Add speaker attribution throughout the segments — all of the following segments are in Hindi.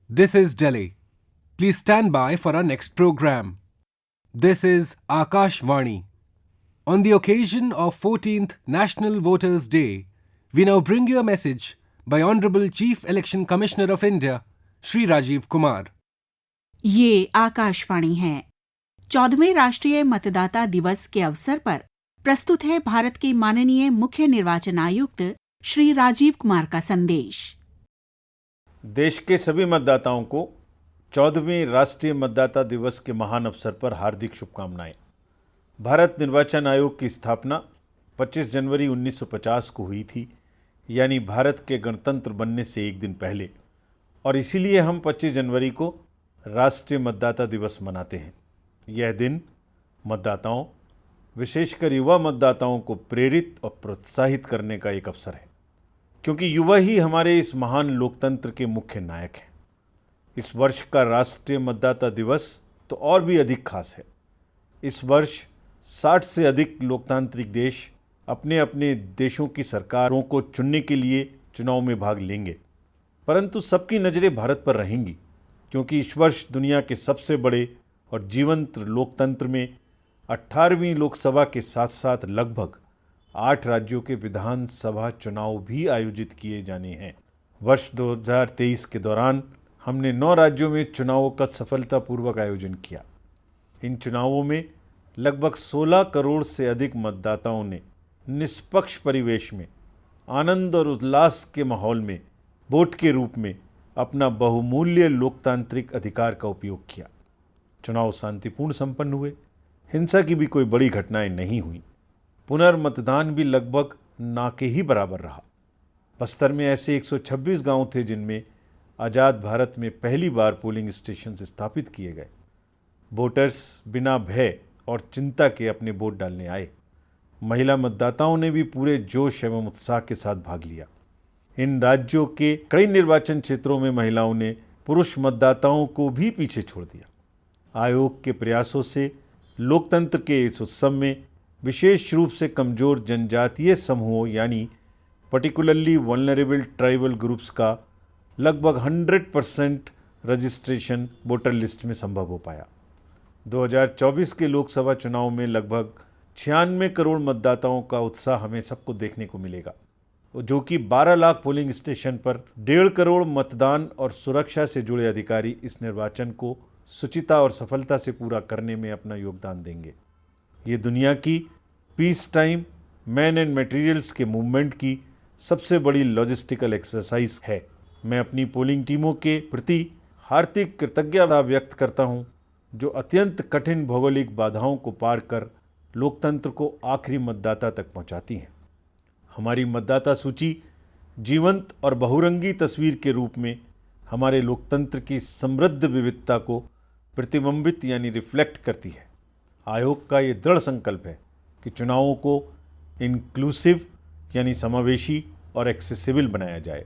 Speaker 1: This is Delhi. Please stand by for our next program. This is Akashvani. On the occasion of 14th National Voters' Day, we now bring you a message by Honorable Chief Election Commissioner of India, Shri Rajiv Kumar.
Speaker 2: ये आकाशवाणी है। 14वें राष्ट्रीय मतदाता दिवस के अवसर पर प्रस्तुत है भारत के माननीय मुख्य निर्वाचन आयुक्त श्री राजीव कुमार का संदेश।
Speaker 3: देश के सभी मतदाताओं को 14वें राष्ट्रीय मतदाता दिवस के महान अवसर पर हार्दिक शुभकामनाएं। भारत निर्वाचन आयोग की स्थापना 25 जनवरी 1950 को हुई थी, यानी भारत के गणतंत्र बनने से एक दिन पहले, और इसीलिए हम 25 जनवरी को राष्ट्रीय मतदाता दिवस मनाते हैं। यह दिन मतदाताओं, विशेषकर युवा मतदाताओं को प्रेरित और प्रोत्साहित करने का एक अवसर है, क्योंकि युवा ही हमारे इस महान लोकतंत्र के मुख्य नायक हैं। इस वर्ष का राष्ट्रीय मतदाता दिवस तो और भी अधिक खास है। इस वर्ष 60 से अधिक लोकतांत्रिक देश अपने अपने देशों की सरकारों को चुनने के लिए चुनाव में भाग लेंगे, परंतु सबकी नज़रें भारत पर रहेंगी, क्योंकि इस वर्ष दुनिया के सबसे बड़े और जीवंत लोकतंत्र में 18वीं लोकसभा के साथ साथ लगभग 8 राज्यों के विधानसभा चुनाव भी आयोजित किए जाने हैं। वर्ष 2023 के दौरान हमने 9 राज्यों में चुनावों का सफलतापूर्वक आयोजन किया। इन चुनावों में लगभग 16 करोड़ से अधिक मतदाताओं ने निष्पक्ष परिवेश में आनंद और उल्लास के माहौल में वोट के रूप में अपना बहुमूल्य लोकतांत्रिक अधिकार का उपयोग किया। चुनाव शांतिपूर्ण संपन्न हुए, हिंसा की भी कोई बड़ी घटनाएं नहीं हुई। पुनर्मतदान भी लगभग ना के ही बराबर रहा। बस्तर में ऐसे 126 गांव थे जिनमें आज़ाद भारत में पहली बार पोलिंग स्टेशन स्थापित किए गए। वोटर्स बिना भय और चिंता के अपने वोट डालने आए। महिला मतदाताओं ने भी पूरे जोश एवं उत्साह के साथ भाग लिया। इन राज्यों के कई निर्वाचन क्षेत्रों में महिलाओं ने पुरुष मतदाताओं को भी पीछे छोड़ दिया। आयोग के प्रयासों से लोकतंत्र के इस उत्सव में विशेष रूप से कमज़ोर जनजातीय समूहों यानी पर्टिकुलरली वल्नरेबल ट्राइबल ग्रुप्स का लगभग 100% रजिस्ट्रेशन वोटर लिस्ट में संभव हो पाया। 2024 के लोकसभा चुनाव में लगभग 96 करोड़ मतदाताओं का उत्साह हमें सबको देखने को मिलेगा, जो कि 12 लाख पोलिंग स्टेशन पर 1.5 करोड़ मतदान और सुरक्षा से जुड़े अधिकारी इस निर्वाचन को सुचिता और सफलता से पूरा करने में अपना योगदान देंगे। ये दुनिया की peace time man and materials के मूवमेंट की सबसे बड़ी लॉजिस्टिकल एक्सरसाइज है। मैं अपनी पोलिंग टीमों के प्रति हार्दिक कृतज्ञता व्यक्त करता हूं, जो अत्यंत कठिन भौगोलिक बाधाओं को पार कर लोकतंत्र को आखिरी मतदाता तक पहुंचाती हैं। हमारी मतदाता सूची जीवंत और बहुरंगी तस्वीर के रूप में हमारे लोकतंत्र की समृद्ध विविधता को प्रतिबिंबित यानी रिफ्लेक्ट करती है। आयोग का ये दृढ़ संकल्प है कि चुनावों को इंक्लूसिव यानी समावेशी और एक्सेसिबल बनाया जाए।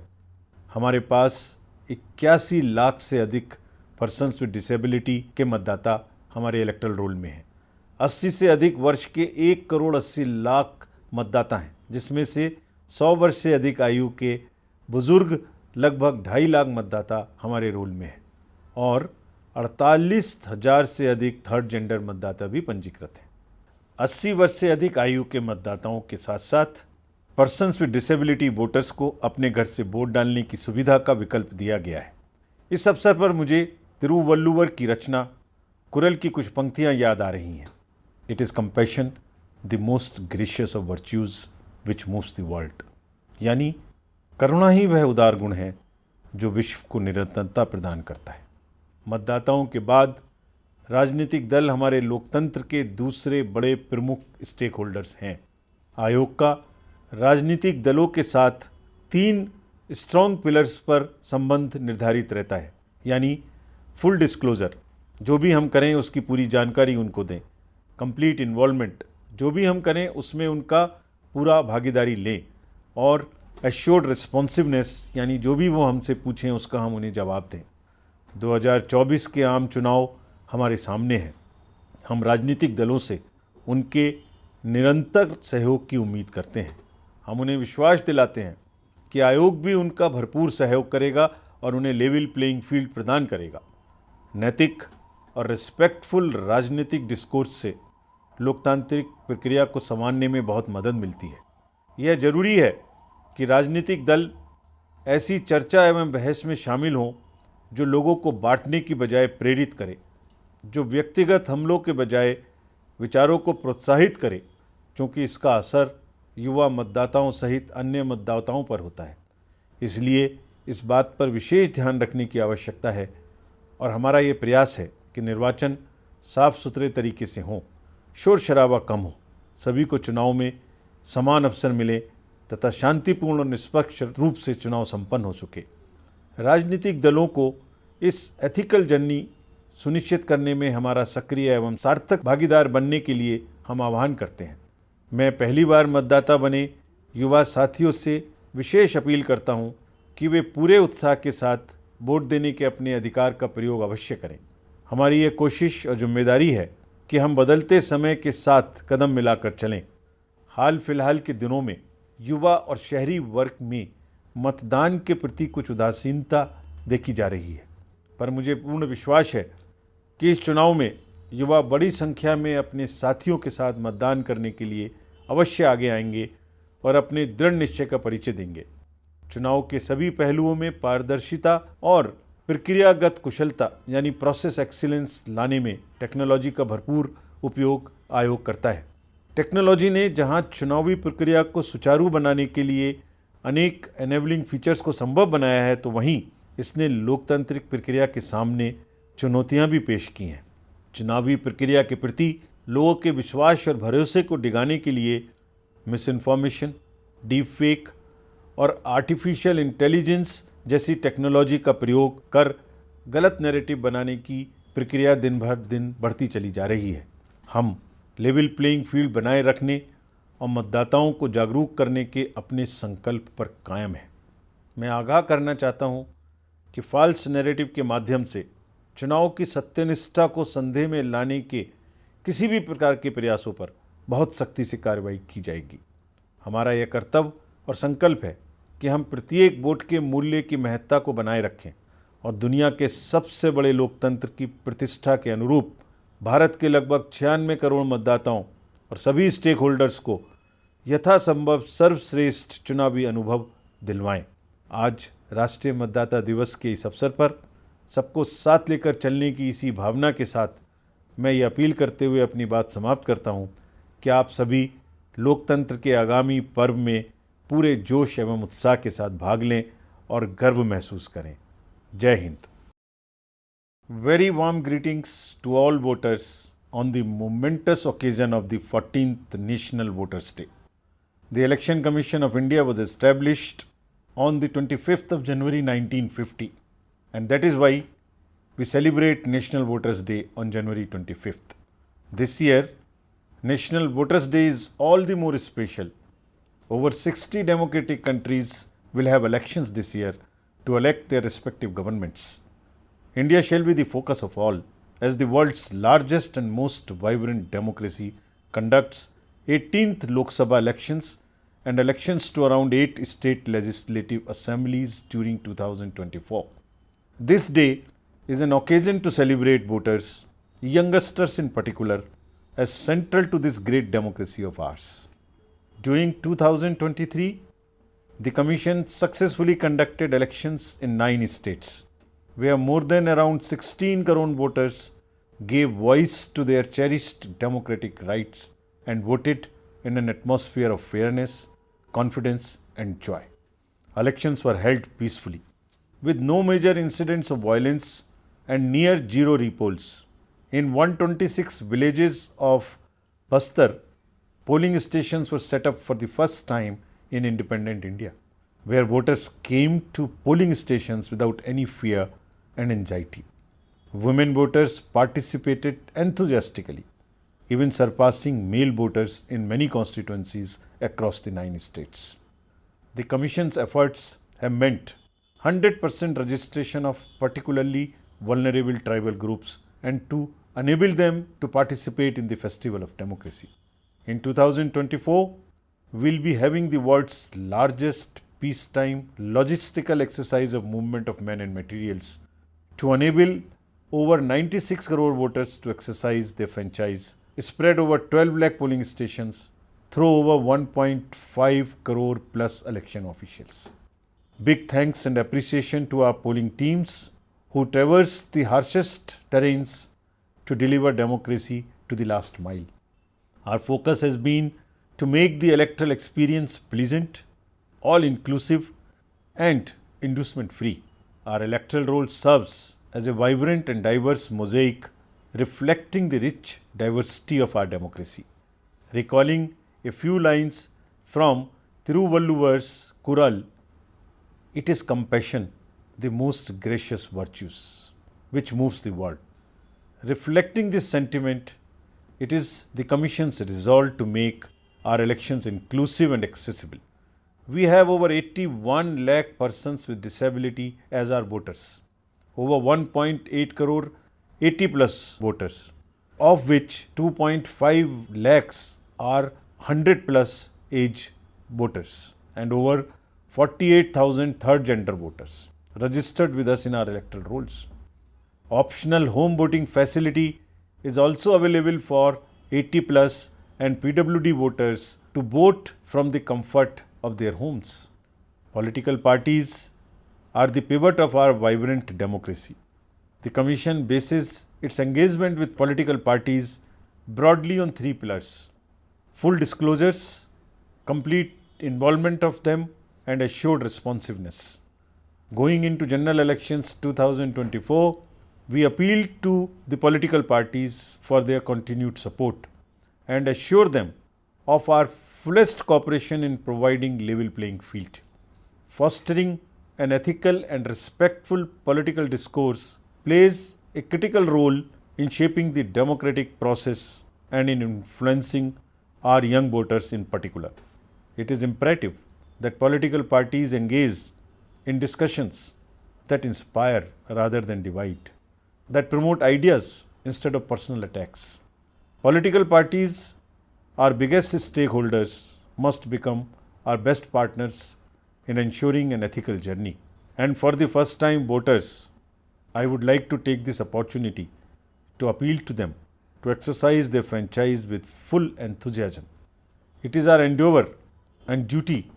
Speaker 3: हमारे पास 81 लाख से अधिक पर्सन्स विद डिसेबिलिटी के मतदाता हमारे इलेक्टोरल रोल में हैं। 80 से अधिक वर्ष के 1 करोड़ 80 लाख मतदाता हैं, जिसमें से 100 वर्ष से अधिक आयु के बुजुर्ग लगभग 2.5 लाख मतदाता हमारे रोल में हैं, और 48,000 से अधिक थर्ड जेंडर मतदाता भी पंजीकृत हैं। 80 वर्ष से अधिक आयु के मतदाताओं के साथ साथ पर्सन्स विद डिसेबिलिटी वोटर्स को अपने घर से वोट डालने की सुविधा का विकल्प दिया गया है। इस अवसर पर मुझे तिरुवल्लुवर की रचना कुरल की कुछ पंक्तियां याद आ रही हैं। It is compassion the most gracious of virtues which moves the world, यानी करुणा ही वह उदार गुण है जो विश्व को निरंतरता प्रदान करता है। मतदाताओं के बाद राजनीतिक दल हमारे लोकतंत्र के दूसरे बड़े प्रमुख स्टेक होल्डर्स हैं। आयोग का राजनीतिक दलों के साथ 3 स्ट्रॉन्ग पिलर्स पर संबंध निर्धारित रहता है, यानी फुल डिस्क्लोजर, जो भी हम करें उसकी पूरी जानकारी उनको दें। कंप्लीट इन्वॉल्वमेंट, जो भी हम करें उसमें उनका पूरा भागीदारी लें। और एश्योर्ड रिस्पॉन्सिवनेस, यानी जो भी वो हमसे पूछें उसका हम उन्हें जवाब दें। 2024 के आम चुनाव हमारे सामने हैं। हम राजनीतिक दलों से उनके निरंतर सहयोग की उम्मीद करते हैं। हम उन्हें विश्वास दिलाते हैं कि आयोग भी उनका भरपूर सहयोग करेगा और उन्हें लेवल प्लेइंग फील्ड प्रदान करेगा। नैतिक और रिस्पेक्टफुल राजनीतिक डिस्कोर्स से लोकतांत्रिक प्रक्रिया को संवारने में बहुत मदद मिलती है। यह जरूरी है कि राजनीतिक दल ऐसी चर्चा एवं बहस में शामिल हों जो लोगों को बांटने की बजाय प्रेरित करे, जो व्यक्तिगत हमलों के बजाय विचारों को प्रोत्साहित करे, क्योंकि इसका असर युवा मतदाताओं सहित अन्य मतदाताओं पर होता है। इसलिए इस बात पर विशेष ध्यान रखने की आवश्यकता है और हमारा ये प्रयास है कि निर्वाचन साफ सुथरे तरीके से हों, शोर शराबा कम हो, सभी को चुनाव में समान अवसर मिले तथा शांतिपूर्ण और निष्पक्ष रूप से चुनाव संपन्न हो सके। राजनीतिक दलों को इस एथिकल जर्नी सुनिश्चित करने में हमारा सक्रिय एवं सार्थक भागीदार बनने के लिए हम आह्वान करते हैं। मैं पहली बार मतदाता बने युवा साथियों से विशेष अपील करता हूं कि वे पूरे उत्साह के साथ वोट देने के अपने अधिकार का प्रयोग अवश्य करें। हमारी ये कोशिश और जिम्मेदारी है कि हम बदलते समय के साथ कदम मिलाकर चलें। हाल फिलहाल के दिनों में युवा और शहरी वर्ग में मतदान के प्रति कुछ उदासीनता देखी जा रही है, पर मुझे पूर्ण विश्वास है कि इस चुनाव में युवा बड़ी संख्या में अपने साथियों के साथ मतदान करने के लिए अवश्य आगे आएंगे और अपने दृढ़ निश्चय का परिचय देंगे। चुनाव के सभी पहलुओं में पारदर्शिता और प्रक्रियागत कुशलता यानी प्रोसेस एक्सीलेंस लाने में टेक्नोलॉजी का भरपूर उपयोग आयोग करता है। टेक्नोलॉजी ने जहां चुनावी प्रक्रिया को सुचारू बनाने के लिए अनेक एनेबलिंग फीचर्स को संभव बनाया है, तो वहीं इसने लोकतांत्रिक प्रक्रिया के सामने चुनौतियां भी पेश की हैं। चुनावी प्रक्रिया के प्रति लोगों के विश्वास और भरोसे को डिगाने के लिए मिस इन्फॉर्मेशन, डीप फेक और आर्टिफिशियल इंटेलिजेंस जैसी टेक्नोलॉजी का प्रयोग कर गलत नैरेटिव बनाने की प्रक्रिया दिन भर दिन बढ़ती चली जा रही है। हम लेवल प्लेइंग फील्ड बनाए रखने और मतदाताओं को जागरूक करने के अपने संकल्प पर कायम हैं। मैं आगाह करना चाहता हूं कि फॉल्स नैरेटिव के माध्यम से चुनाव की सत्यनिष्ठा को संदेह में लाने के किसी भी प्रकार के प्रयासों पर बहुत सख्ती से कार्रवाई की जाएगी। हमारा यह कर्तव्य और संकल्प है कि हम प्रत्येक वोट के मूल्य की महत्ता को बनाए रखें और दुनिया के सबसे बड़े लोकतंत्र की प्रतिष्ठा के अनुरूप भारत के लगभग 96 करोड़ मतदाताओं और सभी स्टेक होल्डर्स को यथासंभव सर्वश्रेष्ठ चुनावी अनुभव दिलवाएं। आज राष्ट्रीय मतदाता दिवस के इस अवसर पर सबको साथ लेकर चलने की इसी भावना के साथ मैं ये अपील करते हुए अपनी बात समाप्त करता हूँ कि आप सभी लोकतंत्र के आगामी पर्व में पूरे जोश एवं उत्साह के साथ भाग लें और गर्व महसूस करें। जय Hind. Very warm greetings to all voters on the momentous occasion of the 14th National Voters' Day. The Election Commission of India was established on the 25th of January 1950, and that is why we celebrate National Voters' Day on January 25th. This year, National Voters' Day is all the more special. Over 60 democratic countries will have elections this year to elect their respective governments. India shall be the focus of all, as the world's largest and most vibrant democracy conducts 18th Lok Sabha elections and elections to around 8 state legislative assemblies during 2024. This day is an occasion to celebrate voters, youngsters in particular, as central to this great democracy of ours. During 2023, the Commission successfully conducted elections in 9 states, where more than around 16 crore voters gave voice to their cherished democratic rights and voted in an atmosphere of fairness, confidence and joy. Elections were held peacefully, with no major incidents of violence and near zero repolls. In 126 villages of Bastar, polling stations were set up for the first time in independent India, where voters came to polling stations without any fear and anxiety. Women voters participated enthusiastically, even surpassing male voters in many constituencies across the 9 states. The Commission's efforts have meant 100% registration of particularly vulnerable tribal groups and to enable them to participate in the festival of democracy. In 2024, we will be having the world's largest peacetime logistical exercise of movement of men and materials to enable over 96 crore voters to exercise their franchise, spread over 12 lakh polling stations through over 1.5 crore plus election officials. Big thanks and appreciation to our polling teams who traversed the harshest terrains to deliver democracy to the last mile. Our focus has been to make the electoral experience pleasant, all-inclusive and inducement-free. Our electoral roll serves as a vibrant and diverse mosaic reflecting the rich diversity of our democracy. Recalling a few lines from Thiruvalluvar's Kural, it is compassion, the most gracious virtues, which moves the world. Reflecting this sentiment, it is the Commission's resolve to make our elections inclusive and accessible. We have over 81 lakh persons with disability as our voters, over 1.8 crore 80 plus voters, of which 2.5 lakhs are 100 plus age voters and over 48,000 third gender voters registered with us in our electoral rolls. Optional home voting facility is also available for 80 plus and PWD voters to vote from the comfort of their homes. Political parties are the pivot of our vibrant democracy. The Commission bases its engagement with political parties broadly on three pillars: full disclosures, complete involvement of them and assured responsiveness. Going into general elections 2024, we appeal to the political parties for their continued support and assure them of our fullest cooperation in providing level playing field. Fostering an ethical and respectful political discourse plays a critical role in shaping the democratic process and in influencing our young voters in particular. It is imperative that political parties engage in discussions that inspire rather than divide, that promote ideas instead of personal attacks. Political parties, our biggest stakeholders, must become our best partners in ensuring an ethical journey. And for the first time voters, I would like to take this opportunity to appeal to them to exercise their franchise with full enthusiasm. It is our endeavor and duty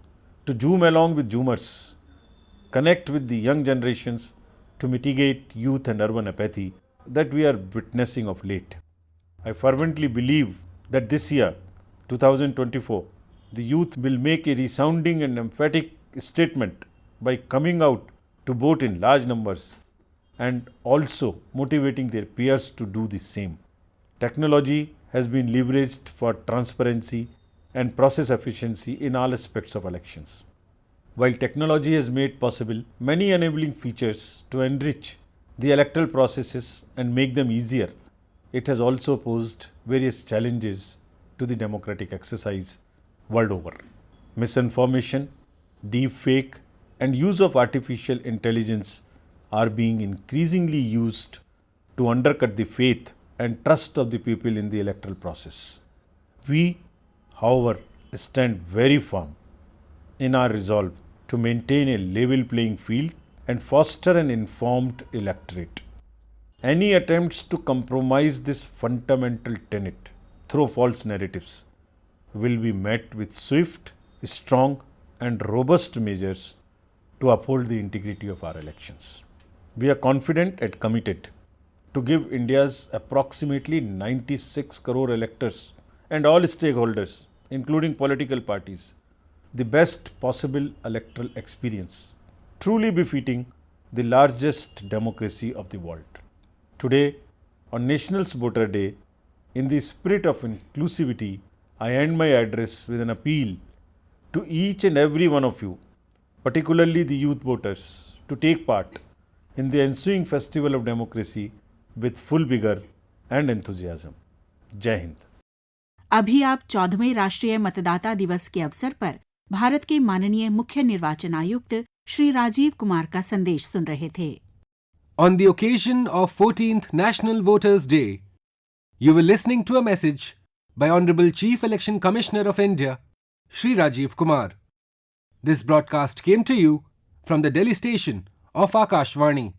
Speaker 3: to zoom along with zoomers, connect with the young generations to mitigate youth and urban apathy that we are witnessing of late. I fervently believe that this year, 2024, the youth will make a resounding and emphatic statement by coming out to vote in large numbers and also motivating their peers to do the same. Technology has been leveraged for transparency and process efficiency in all aspects of elections. While technology has made possible many enabling features to enrich the electoral processes and make them easier, it has also posed various challenges to the democratic exercise world over. Misinformation, deepfake, and use of artificial intelligence are being increasingly used to undercut the faith and trust of the people in the electoral process. We, however, stand very firm in our resolve to maintain a level playing field and foster an informed electorate. Any attempts to compromise this fundamental tenet through false narratives will be met with swift, strong, and robust measures to uphold the integrity of our elections. We are confident and committed to give India's approximately 96 crore electors and all stakeholders, including political parties, the best possible electoral experience, truly befitting the largest democracy of the world. Today, on National Voter Day, in the spirit of inclusivity, I end my address with an appeal to each and every one of you, particularly the youth voters, to take part in the ensuing festival of democracy with full vigor and enthusiasm. जय हिंद।
Speaker 2: अभी आप 14वें राष्ट्रीय मतदाता दिवस के अवसर पर भारत के माननीय मुख्य निर्वाचन आयुक्त श्री राजीव कुमार का संदेश सुन रहे थे।
Speaker 1: On the occasion of 14th National Voters' Day, you were listening to a message by Honorable Chief Election Commissioner of India, Shri Rajiv Kumar. This broadcast came to you from the Delhi station of Akashvani.